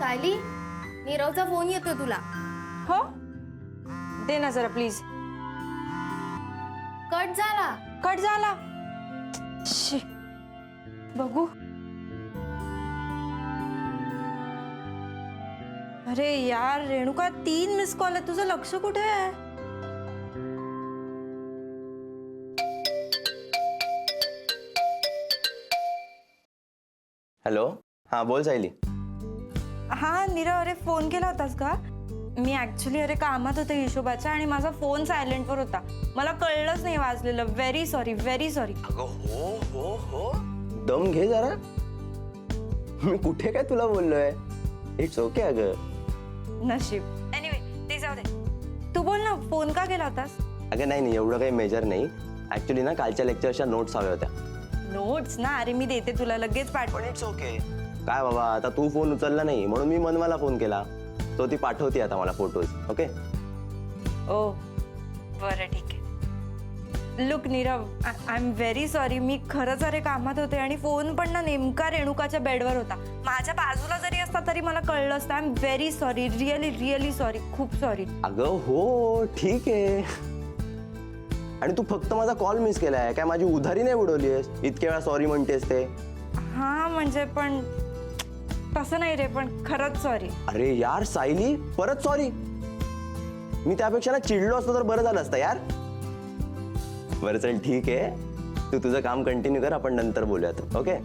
Sayali, नीरवचा phone येतोय तुला. हो दे ना जरा प्लीज. कट झाला. कट झाला. शी, बघू. अरे यार रेणुका 3 मिस कॉल आहे, तुझं लक्ष कुठे आहे? हॅलो. हा बोल सायली. हा नीरव, अरे फोन केला होतास का? मी ऍक्च्युली अरे कामात होते हिशोबाच्या आणि माझा फोन सायलेंटवर होता, मला कळलंच नाही वाजलेलं. Very sorry, very sorry. अगं हो हो हो, दम घे जरा. मी कुठे काय तुला बोललोय? It's okay. अगं नशीब. एनिवे ते जाऊ दे, तू बोल ना, फोन का केला होतास? अगं नाही एवढं काही मेजर नाही. ऍक्च्युली ना कालच्या लेक्चरच्या नोट्स हव्या होत्या. नोट्स ना? अरे मी देते तुला, लगेच पाठव. It's okay. काय बाबा, आता तू फोन उचलला नाही म्हणून मी मनवाला फोन केला, तो ती पाठवते आता मला फोटोज. ओके. ओ बरं ठीक आहे. Look Nirav, I am very sorry. मी खरंच अरे कामात होते आणि फोन पण ना नेमका रेणुकाच्या बेडवर होता. माझ्या बाजूला जरी असता तरी मला कळलं असतं. I am very sorry, really really sorry, खूप सॉरी. अगं हो ठीक आहे. आणि तू फक्त माझा कॉल मिस केलाय काय? माझी उधारी नाही उडवलीस? इतक्या वेळा सॉरी म्हणतेस ते. हा म्हणजे पण तसं नाही रे, पण खरंच सॉरी. अरे यार सायली, परत सॉरी? मी त्यापेक्षा ना चिडलो असतो तर बरं झालं असतं यार. बरं चल ठीक आहे, तू तुझं काम कंटिन्यू कर, आपण नंतर बोलूयात. ओके.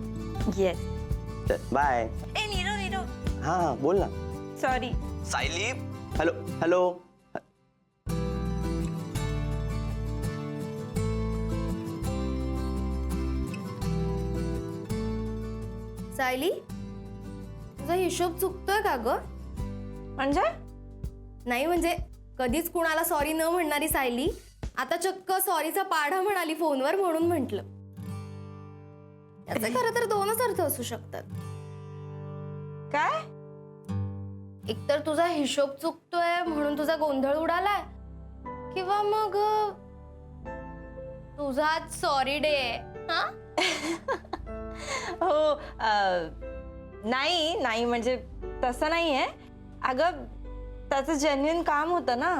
येस. चल बाय. ए नीरव नीरव. हा बोल ना. Sorry Sayali. Hello hello. Sayali, तुझा हिशोब चुकतोय का ग? म्हणजे? नाही म्हणजे कधीच कुणाला सॉरी न म्हणणारी सायली आता चक्क सॉरीचा पाढा म्हणाली फोनवर, म्हणून म्हंटल. याचे खरं तर 2च अर्थ असू शकतात. काय? एकतर तुझा हिशोब चुकतोय म्हणून तुझा गोंधळ उडालाय, किंवा मग तुझा आज सॉरी डे आहे. हा हो नाही नाही म्हणजे तसं नाही आहे. अगं त्याचं जेन्युइन काम होतं ना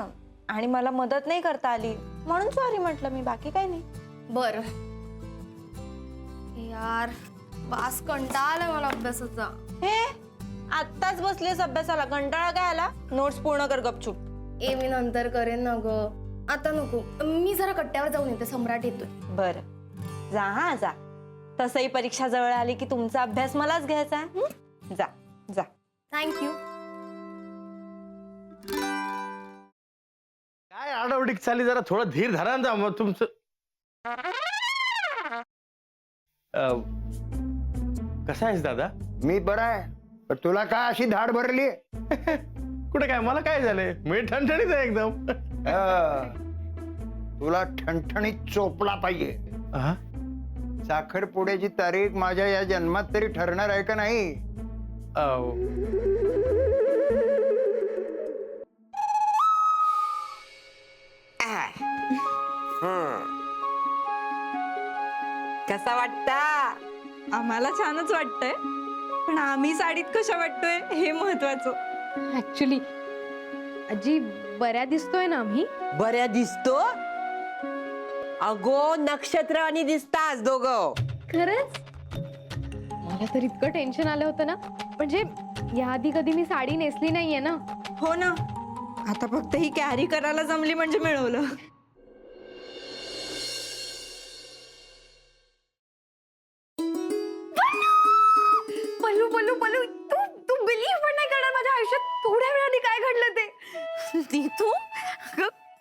आणि मला मदत नाही करता आली म्हणून सॉरी म्हटलं मी, बाकी काही नाही. बर यार, बास कंटाळा आलाय मला अभ्यासाचा. हे आत्ताच बसलीस अभ्यासाला, कंटाळा काय आला? नोट्स पूर्ण कर गपचूप. ए मी नंतर करेन ना ग, आता नको. मी जरा कट्ट्यावर जाऊन येते, सम्राट येतोय. बरं जा, हा जा. तसंही परीक्षा जवळ आली की तुमचा अभ्यास मलाच घ्यायचा आहे. जा जा. थँक्यू. काय आडावडीक चाली, जरा थोडं धीर धरा ना मग तुमचं. कसा आहेस दादा? मी बरा आहे, पण तुला काय अशी धाड भरली? कुठे काय, मला काय झालंय? मी ठणठणीत आहे एकदम. तुला ठणठणीत चोपला पाहिजे. हा? साखरपुड्याची तारीख माझ्या या जन्मात तरी ठरणार आहे का नाही? कसा वाटता? आम्हाला छानच वाटतंय, पण आम्ही साडीत कशा वाटतोय हे महत्वाचं. ऍक्च्युली आजी बऱ्या दिसतोय ना आम्ही? बऱ्या दिसतो? अगो नक्षत्रावानी दिसतास दोघं. खरंच? मला तर इतकं टेन्शन आलं होतं ना, म्हणजे याआधी कधी मी साडी नेसली नाहीये ना. हो ना, आता फक्त ही कॅरी करायला जमली म्हणजे मिळवलं. पल्लू पल्लू पल्लू, तू बिलीव्ह पण नाही करणार, माझ्या आयुष्यात थोड्या वेळाने काय घडलं ते. नीतू,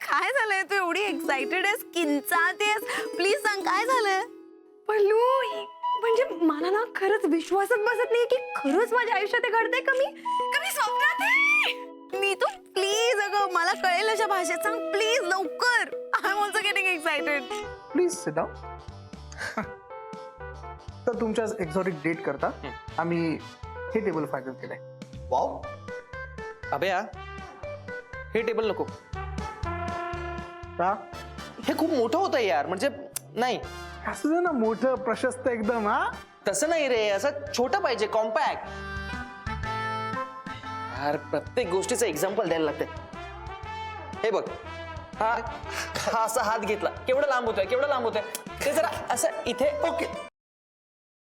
काय झालंय? तू एवढी एक्साइटेड आहेस, किंचाळतेस, प्लीज सांग काय झालंय? पल्लू म्हणजे मला ना खरंच विश्वासच बसत नाही की खरंच माझ्या आयुष्यात हे घडतंय. कमी स्वप्नात आहे. नीतू प्लीज, अगं मला कळेल अशा भाषेत सांग प्लीज, लवकर. I am also getting excited. Please sit down. तर तुमच्या एक्झॉटिक डेट करता आम्ही हे टेबल फायनल केलंय. वाव अभया, हे टेबल नको. का? हे खूप मोठं होतं यार, म्हणजे नाही. असं दे ना, मोठं प्रशस्त एकदम. हा तसं नाही रे, असं छोटं पाहिजे, कॉम्पॅक्ट. यार प्रत्येक गोष्टीचं एक्झाम्पल द्यायला लागतंय. हे बघ, हा हा असा हात घेतला, केवढा लांब होतोय, केवढा लांब होतोय, ते जरा असं इथे ओके